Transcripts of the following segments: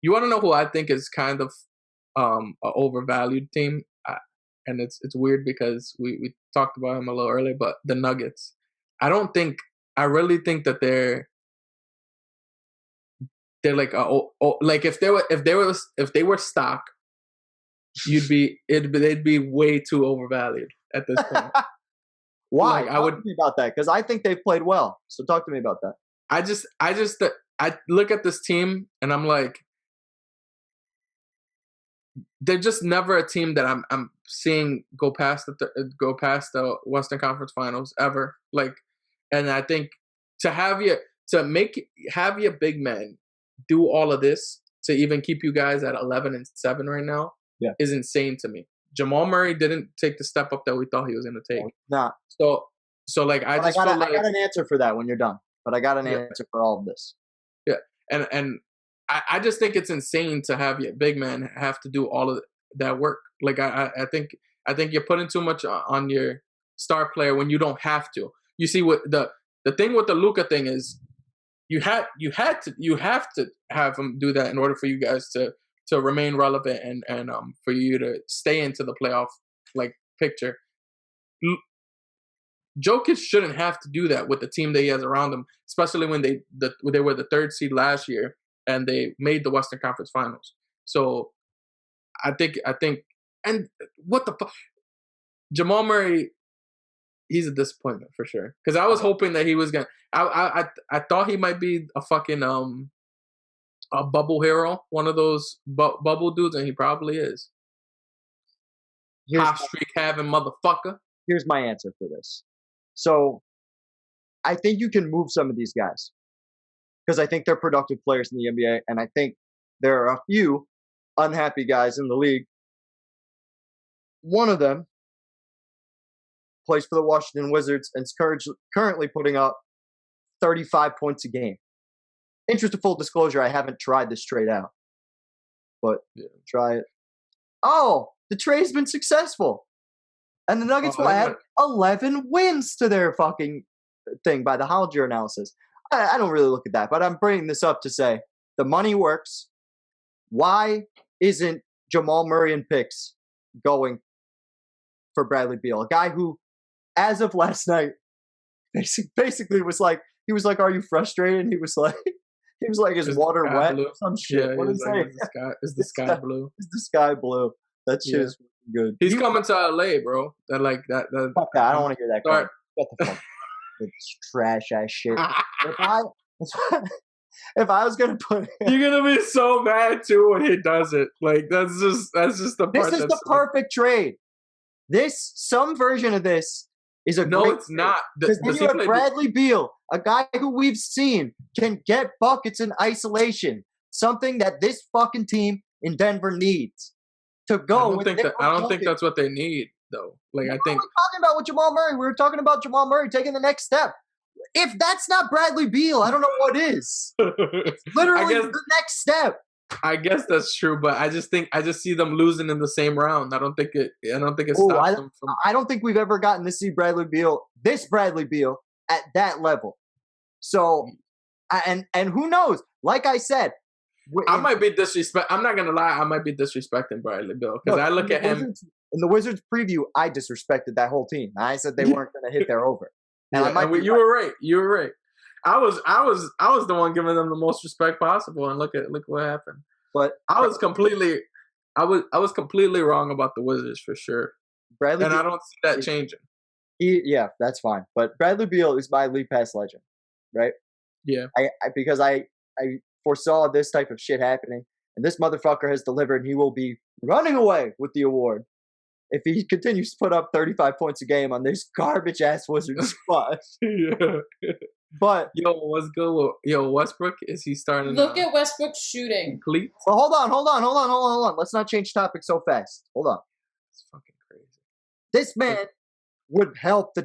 You want to know who I think is kind of a overvalued team, and it's weird because we talked about him a little earlier, but the Nuggets. I don't think I really think that they're like like if they were stock, they'd be way too overvalued at this point. Why? Like, Talk to me about that, because I think they've played well. So talk to me about that. I look at this team and I'm like, they're just never a team that I'm seeing go past the Western Conference Finals ever. Like, and I think to have your big men do all of this to even keep you guys at 11-7 right now is insane to me. Jamal Murray didn't take the step up that we thought he was going to take. Nah. So like I just feel like I got an answer for that when you're done. But I got an answer for all of this. Yeah, and I just think it's insane to have your big man have to do all of that work. Like I think you're putting too much on your star player when you don't have to. You see what the thing with the Luka thing is, you have to have him do that in order for you guys to remain relevant and for you to stay into the playoff like picture. Jokic shouldn't have to do that with the team that he has around him, especially when they were the 3rd seed last year and they made the Western Conference Finals. So I think, and what the fuck, Jamal Murray, he's a disappointment for sure. Because I was hoping that he was gonna. I thought he might be a fucking a bubble hero, one of those bubble dudes, and he probably is. Hot streak having motherfucker. Here's my answer for this. So, I think you can move some of these guys because I think they're productive players in the NBA, and I think there are a few unhappy guys in the league. One of them plays for the Washington Wizards and is currently putting up 35 points a game. Interest of full disclosure, I haven't tried this trade out, but try it. Oh, the trade's been successful. And the Nuggets will add 11 wins to their fucking thing by the Hollinger analysis. I don't really look at that, but I'm bringing this up to say the money works. Why isn't Jamal Murray and picks going for Bradley Beal, a guy who, as of last night, basically was like, "Are you frustrated?" And he was like, "Is water wet?" Or some shit. Yeah, what did he say? Is the sky blue? Is the sky blue? That shit is good. He's coming to LA, bro. That. Fuck that. I don't want to hear that. What the fuck? It's trash ass shit. If I was gonna put, you're gonna be so mad too when he does it. Like that's just the part. This is the perfect trade. Some version of this is a no, great it's not. Because then you have Bradley Beal, a guy who we've seen can get buckets in isolation, something that this fucking team in Denver needs to go. I don't think that's what they need, though. Like I think we're talking about with Jamal Murray. We were talking about Jamal Murray taking the next step. If that's not Bradley Beal, I don't know what is. It's literally the next step. I guess that's true, but I just see them losing in the same round. I don't think it stops them from. I don't think we've ever gotten to see Bradley Beal at that level. So, and who knows? Like I said, I might be I'm not gonna lie. I might be disrespecting Bradley Beal because I look at him in the Wizards preview. I disrespected that whole team. I said they weren't gonna hit their over. And you were right. You were right. I was the one giving them the most respect possible, and look what happened. But I was completely wrong about the Wizards for sure. Bradley Beal, I don't see that changing. Yeah, that's fine. But Bradley Beal is my league pass legend, right? Yeah. Because I foresaw this type of shit happening, and this motherfucker has delivered. And he will be running away with the award if he continues to put up 35 points a game on this garbage ass Wizards squad. Yeah. But what's good? Westbrook, is he starting? Look at Westbrook's shooting. Complete. Well, hold on. Let's not change topic so fast. Hold on. It's fucking crazy. This man would help the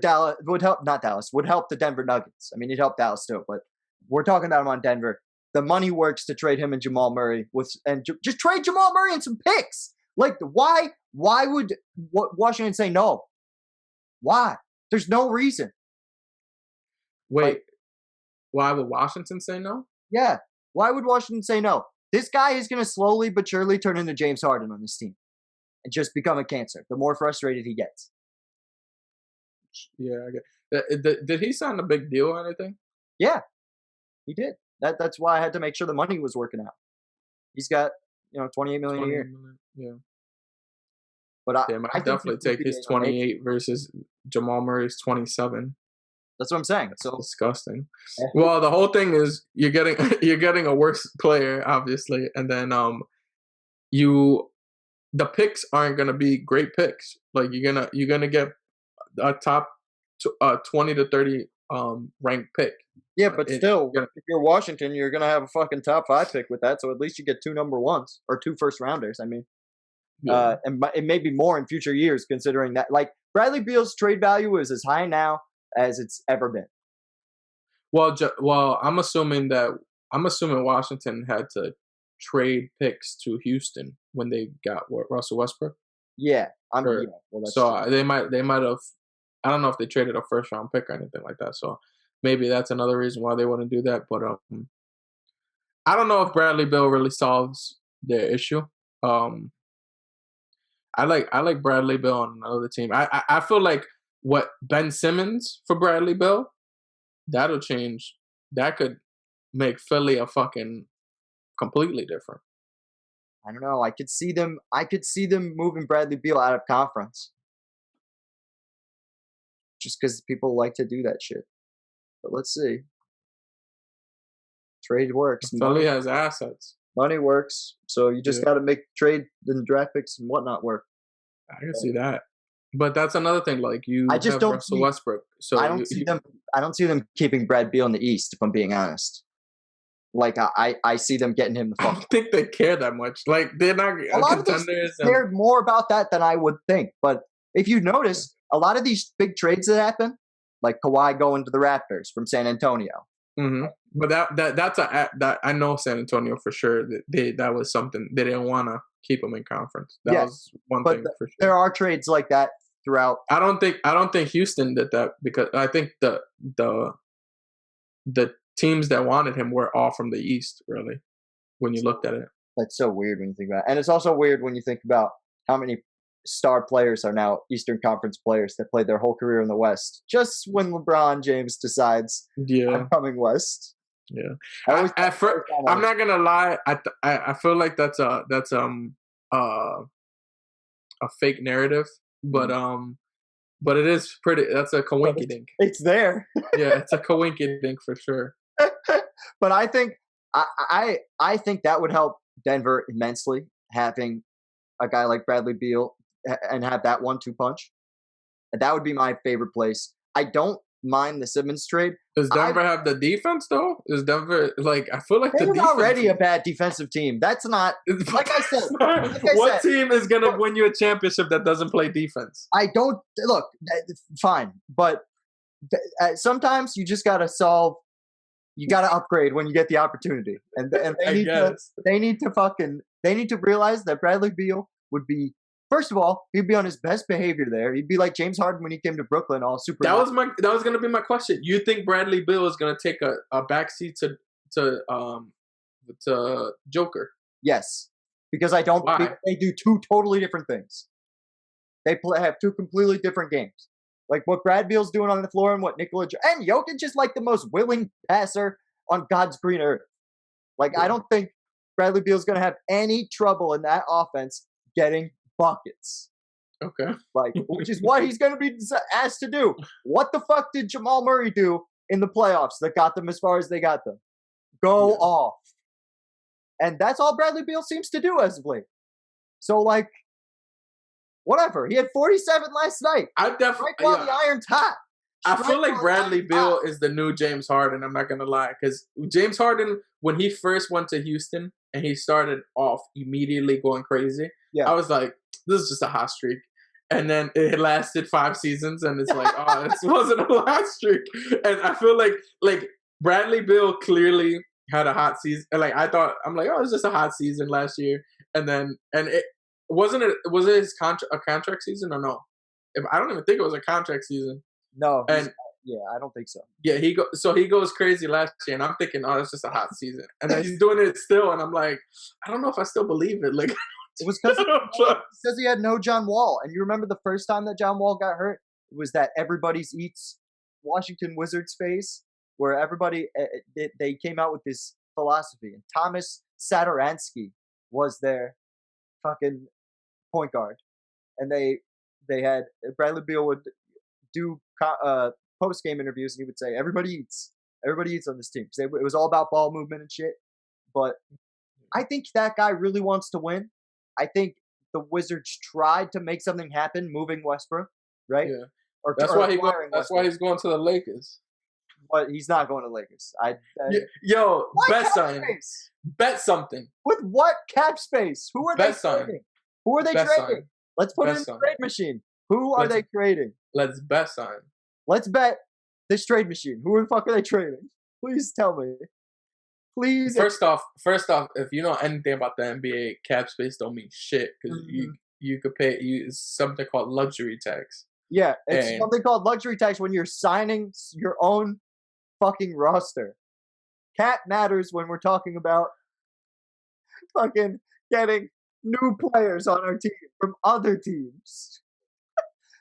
Denver Nuggets. I mean, he'd help Dallas too, but we're talking about him on Denver. The money works to trade him and Jamal Murray just trade Jamal Murray and some picks. Like, why would Washington say no? Why? There's no reason. Wait, why would Washington say no? Yeah. Why would Washington say no? This guy is going to slowly but surely turn into James Harden on this team and just become a cancer the more frustrated he gets. Yeah, I get. Did he sign a big deal or anything? Yeah, he did. That's why I had to make sure the money was working out. He's got, $28 million a 28 year. million. Yeah. But They I might think this definitely would take be his an amazing. 28 versus Jamal Murray's 27. That's what I'm saying. That's So disgusting. yeah, Well, the whole thing is you're getting you're getting a worse player, obviously, and then you the picks aren't gonna be great picks. Like you're gonna get a top 20 to 30 ranked pick. yeah, but still, Gonna, if you're Washington, you're gonna have a fucking top 5 pick with that. So at least you get 2 number ones or 2 first rounders. I mean, yeah. and it may be more in future years, considering that like Bradley Beal's trade value is as high now as it's ever been. Well, I'm assuming Washington had to trade picks to Houston when they got Russell Westbrook. Yeah, Or, yeah. Well, that's so true. they might have. I don't know if they traded a first round pick or anything like that. So maybe that's another reason why they wouldn't do that. But I don't know if Bradley Beal really solves their issue. Um, I like Bradley Beal on another team. I feel like what Ben Simmons for Bradley Beal, that'll change. That could make Philly a fucking completely different. I don't know. I could see them. I could see them moving Bradley Beal out of conference, just because people like to do that shit. But let's see. Trade works. Philly has assets. Money works. So you just Yeah, got to make trade and draft picks and whatnot work. I can see that. But that's another thing. Like you I just have don't Russell see. Westbrook, so I don't see them. I don't see them keeping Brad Beal in the East. If I'm being honest, like I see them getting him the I fuck. don't think they care that much. Like they're not A lot of these contenders. teams cared more about that than I would think. But if you notice, a lot of these big trades that happen, like Kawhi going to the Raptors from San Antonio. Mm-hmm. But that I know San Antonio for sure that was something they didn't want to keep him in conference. That was one thing for sure. There are trades like that throughout. I don't think Houston did that because I think the teams that wanted him were all from the East. Really, when you looked at it, That's so weird when you think about it, and it's also weird when you think about how many star players are now Eastern Conference players that played their whole career in the West. Just when LeBron James decides, I'm coming West. Yeah. I'm not gonna lie. I feel like that's a fake narrative, but it is pretty. That's a coinky dink. It's there. Yeah, it's a coinky dink for sure. But I think I think that would help Denver immensely, having a guy like Bradley Beal and have that 1-2 punch. That would be my favorite place. I don't mind the Simmons trade. Does Denver have the defense though? Is Denver like? I feel like they're already a bad defensive team. That's not like I said. What team is gonna win you a championship that doesn't play defense? I don't look fine, but sometimes you just gotta solve. You gotta upgrade when you get the opportunity, and they need to realize that Bradley Beal would be. First of all, he'd be on his best behavior there. He'd be like James Harden when he came to Brooklyn, all super. That was gonna be my question. You think Bradley Beal is gonna take a backseat to Joker? Yes, because I don't think they do 2 totally different things. They have 2 completely different games. Like what Brad Beal's doing on the floor and what Nikola and Jokic is like the most willing passer on God's green earth. Like I don't think Bradley Beal's gonna have any trouble in that offense getting buckets. Okay. Like, which is what he's going to be asked to do. What the fuck did Jamal Murray do in the playoffs that got them as far as they got them? Go off. And that's all Bradley Beal seems to do as of late. So, like, whatever. He had 47 last night. I definitely while the iron's hot. I feel like Bradley Beal is the new James Harden. I'm not gonna lie, because James Harden, when he first went to Houston and he started off immediately going crazy, I was like, this is just a hot streak. And then it lasted 5 seasons, and it's like, oh, this wasn't a hot streak. And I feel like Bradley Beal clearly had a hot season. And like I'm like, oh, it's just a hot season last year. And it was it his contract season or no? I don't even think it was a contract season. No, Yeah, I don't think so. Yeah, he goes crazy last year, and I'm thinking, oh, it's just a hot season, and then he's doing it still, and I'm like, I don't know if I still believe it. Like, It was because I don't trust. he had no John Wall, and you remember the first time that John Wall got hurt, it was that everybody's eats Washington Wizards phase, where everybody they came out with this philosophy, and Thomas Satoransky was their fucking point guard, and they had Bradley Beal would do post game interviews, and he would say everybody eats on this team because it was all about ball movement and shit. But I think that guy really wants to win. I think the Wizards tried to make something happen, moving Westbrook, right? Yeah, Or that's why he go, that's why he's going to the Lakers. But he's not going to Lakers. Yo, bet something. Space? Bet something. With what cap space? Who are they trading? Who are they trading? Let's put it in the trade machine. Who are they trading? Let's bet sign. Let's bet this trade machine. Who the fuck are they trading? Please tell me. Please. First off, if you know anything about the NBA, cap space don't mean shit because you could pay it's something called luxury tax. Yeah, it's something called luxury tax when you're signing your own fucking roster. Cap matters when we're talking about fucking getting new players on our team from other teams.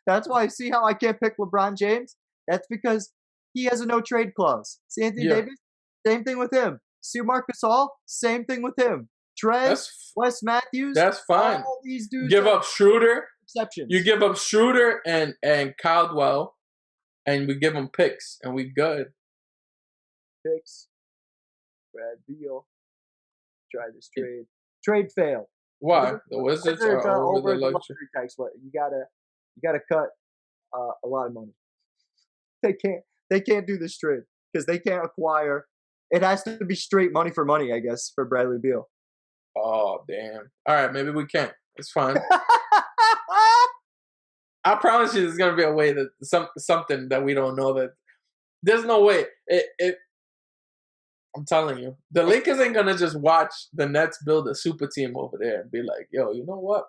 That's why, see how I can't pick LeBron James? That's because he has a no trade clause. See Anthony Davis? Same thing with him. See Marc Gasol? Same thing with him. Trey, Wes Matthews? That's fine. All these dudes give up Schroeder. Exceptions. You give up Schroeder and Caldwell, and we give them picks, and we good. Picks. Brad Beal. Try this trade. Trade failed. Why? The Wizards are over the luxury tax. What you gotta cut a lot of money. They can't do this trade because they can't acquire. It has to be straight money for money, I guess, for Bradley Beal. Oh damn! All right, maybe we can't. It's fine. I promise you, there's gonna be a way that something that we don't know. That there's no way. I'm telling you, the Lakers ain't gonna just watch the Nets build a super team over there and be like, "Yo, you know what?